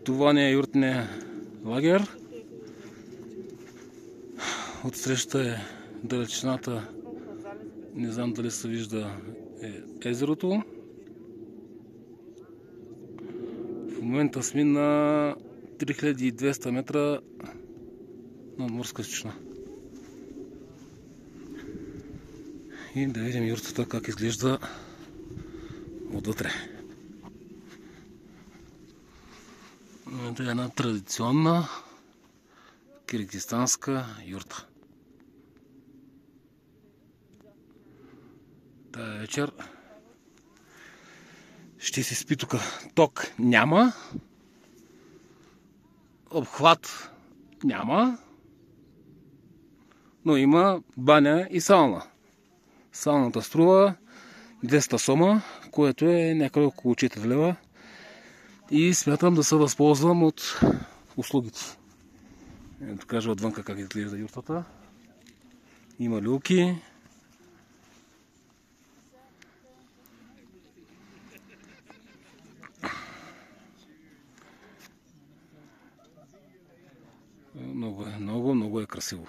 Това не е юртния лагер. Отсреща е далечината, не знам дали се вижда езерото. В момента сме на 3200 метра над морска височина. И да видим юртата как изглежда отвътре. Това е една традиционна киргизстанска юрта. Тая вечер ще се спи тук. Ток няма, обхват няма, но има баня и сауна. Сауната струва 200 сома, което е някъде около 4 лева. И смятам да се възползвам от услугите. Ето кажа отвънка как изглежда юртата. Има люлки. Много е красиво.